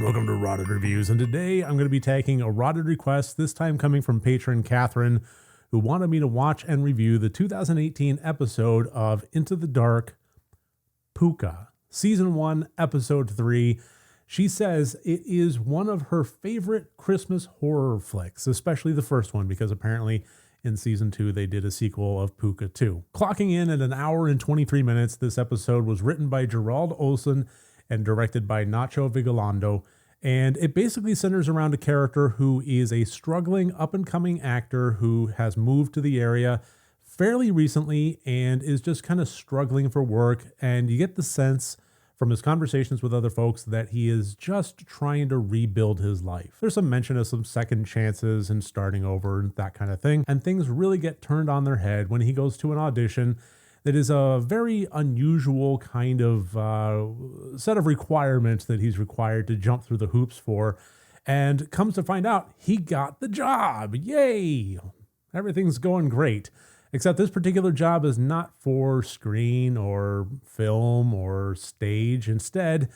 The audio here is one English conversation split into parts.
welcome to Rotted Reviews, and today I'm going to be taking a Rotted request, this time coming from patron Catherine, who wanted me to watch and review the 2018 episode of Into the Dark, Pooka, Season 1, Episode 3. She says it is one of her favorite Christmas horror flicks, especially the first one, because apparently in Season 2 they did a sequel of Pooka 2. Clocking in at an hour and 23 minutes, this episode was written by Gerald Olsen and directed by Nacho Vigalondo, and it basically centers around a character who is a struggling up-and-coming actor who has moved to the area fairly recently and is just kind of struggling for work, and you get the sense from his conversations with other folks that he is just trying to rebuild his life. There's some mention of some second chances and starting over and that kind of thing, and things really get turned on their head when he goes to an audition that is a very unusual kind of set of requirements that he's required to jump through the hoops for, and comes to find out he got the job. Yay! Everything's going great. Except this particular job is not for screen or film or stage. Instead,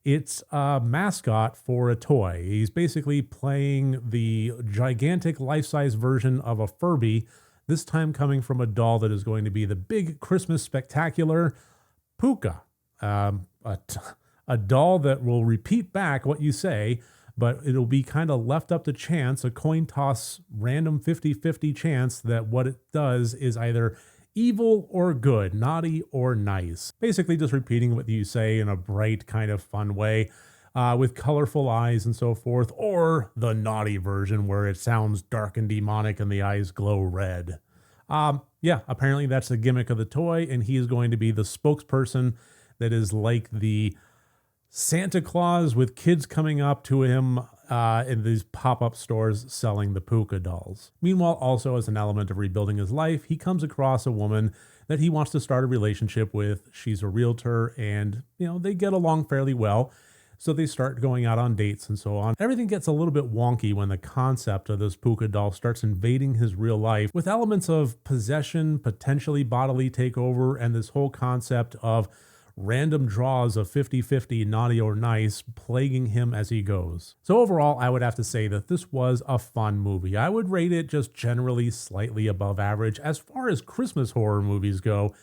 it's a mascot for a toy. He's basically playing the gigantic life-size version of a Furby, this time coming from a doll that is going to be the big Christmas spectacular, Pooka. A doll that will repeat back what you say, but it'll be kind of left up to chance, a coin toss, random 50-50 chance that what it does is either evil or good, naughty or nice. Basically just repeating what you say in a bright kind of fun way, with colorful eyes and so forth, or the naughty version where it sounds dark and demonic and the eyes glow red. Yeah, apparently that's the gimmick of the toy, and he is going to be the spokesperson that is like the Santa Claus with kids coming up to him in these pop-up stores selling the Pooka dolls. Meanwhile, also as an element of rebuilding his life, he comes across a woman that he wants to start a relationship with. She's a realtor, and they get along fairly well. So they start going out on dates and so on. Everything gets a little bit wonky when the concept of this Pooka doll starts invading his real life with elements of possession, potentially bodily takeover, and this whole concept of random draws of 50-50 naughty or nice plaguing him as he goes. So overall, I would have to say that this was a fun movie. I would rate it just generally slightly above average. As far as Christmas horror movies go,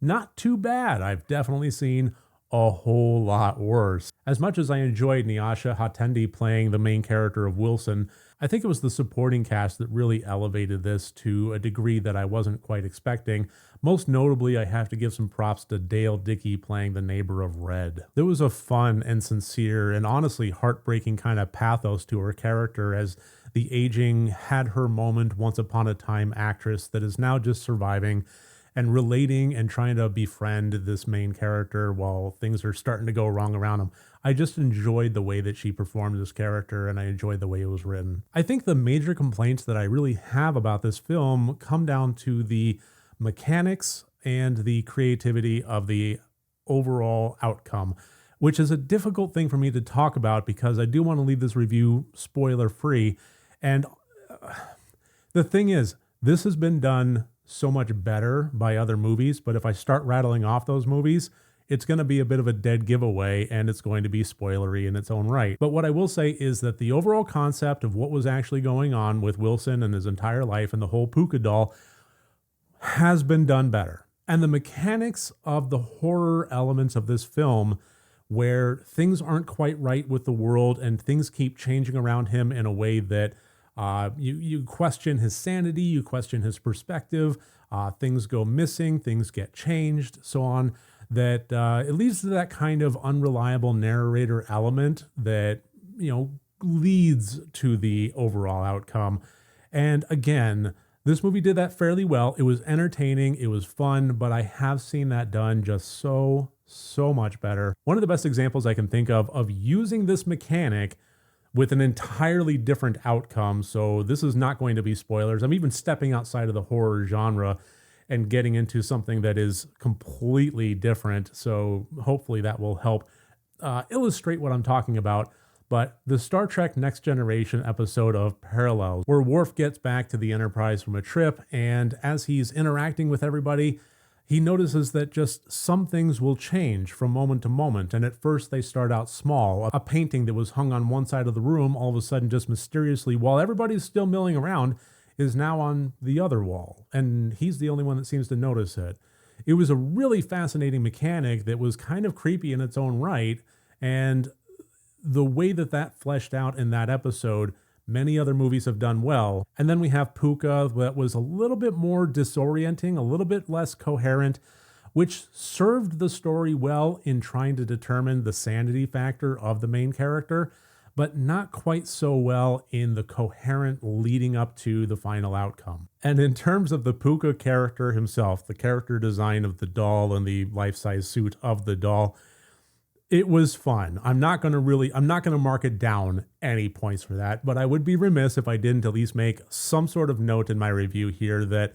not too bad. I've definitely seen a whole lot worse. As much as I enjoyed Nyasha Hatendi playing the main character of Wilson, I think it was the supporting cast that really elevated this to a degree that I wasn't quite expecting. Most notably, I have to give some props to Dale Dickey playing the neighbor of Red. There was a fun and sincere and honestly heartbreaking kind of pathos to her character as the aging, had her moment once upon a time actress that is now just surviving and relating and trying to befriend this main character while things are starting to go wrong around him. I just enjoyed the way that she performed this character, and I enjoyed the way it was written. I think the major complaints that I really have about this film come down to the mechanics and the creativity of the overall outcome, which is a difficult thing for me to talk about because I do want to leave this review spoiler-free. And the thing is, this has been done so much better by other movies, but if I start rattling off those movies, it's going to be a bit of a dead giveaway and it's going to be spoilery in its own right. But what I will say is that the overall concept of what was actually going on with Wilson and his entire life and the whole Pooka doll has been done better. And the mechanics of the horror elements of this film, where things aren't quite right with the world and things keep changing around him in a way that you question his sanity, you question his perspective, things go missing, things get changed, so on, that it leads to that kind of unreliable narrator element that, leads to the overall outcome. And again, this movie did that fairly well. It was entertaining, it was fun, but I have seen that done just so much better. One of the best examples I can think of using this mechanic with an entirely different outcome. So this is not going to be spoilers. I'm even stepping outside of the horror genre and getting into something that is completely different. So hopefully that will help illustrate what I'm talking about. But the Star Trek Next Generation episode of Parallels, where Worf gets back to the Enterprise from a trip, and as he's interacting with everybody, he notices that just some things will change from moment to moment. And at first they start out small. A painting that was hung on one side of the room, all of a sudden just mysteriously, while everybody's still milling around, is now on the other wall. And he's the only one that seems to notice it. It was a really fascinating mechanic that was kind of creepy in its own right. And the way that that fleshed out in that episode, many other movies have done well. And then we have Pooka, that was a little bit more disorienting, a little bit less coherent, which served the story well in trying to determine the sanity factor of the main character, but not quite so well in the coherent leading up to the final outcome. And in terms of the Pooka character himself, the character design of the doll and the life-size suit of the doll, it was fun. I'm not going to mark it down any points for that, but I would be remiss if I didn't at least make some sort of note in my review here that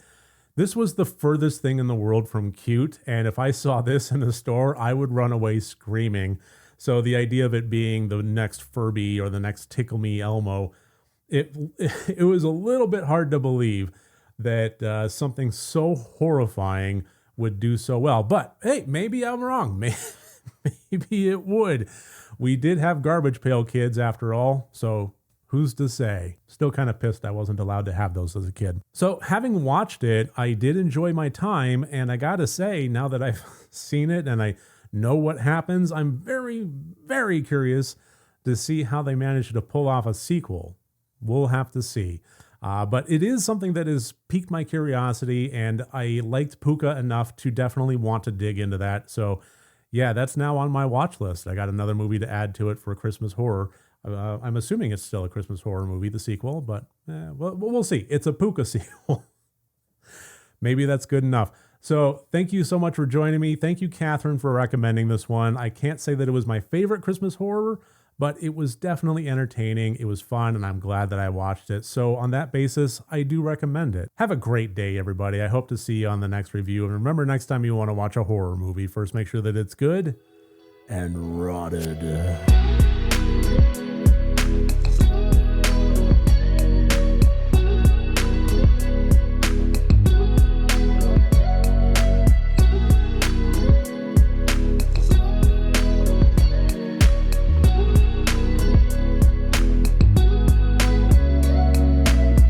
this was the furthest thing in the world from cute. And if I saw this in a store, I would run away screaming. So the idea of it being the next Furby or the next Tickle Me Elmo, it was a little bit hard to believe that something so horrifying would do so well. But hey, maybe I'm wrong. Maybe it would. We did have Garbage Pail Kids after all, so who's to say? Still kind of pissed I wasn't allowed to have those as a kid. So having watched it, I did enjoy my time, and I gotta say, now that I've seen it and I know what happens, I'm very, very curious to see how they manage to pull off a sequel. We'll have to see. But it is something that has piqued my curiosity, and I liked Pooka enough to definitely want to dig into that. So yeah, that's now on my watch list. I got another movie to add to it for a Christmas horror. I'm assuming it's still a Christmas horror movie, the sequel, but we'll see. It's a Pooka sequel. Maybe that's good enough. So thank you so much for joining me. Thank you, Catherine, for recommending this one. I can't say that it was my favorite Christmas horror, but it was definitely entertaining. It was fun, and I'm glad that I watched it. So on that basis, I do recommend it. Have a great day, everybody. I hope to see you on the next review. And remember, next time you want to watch a horror movie, first make sure that it's good and rotted.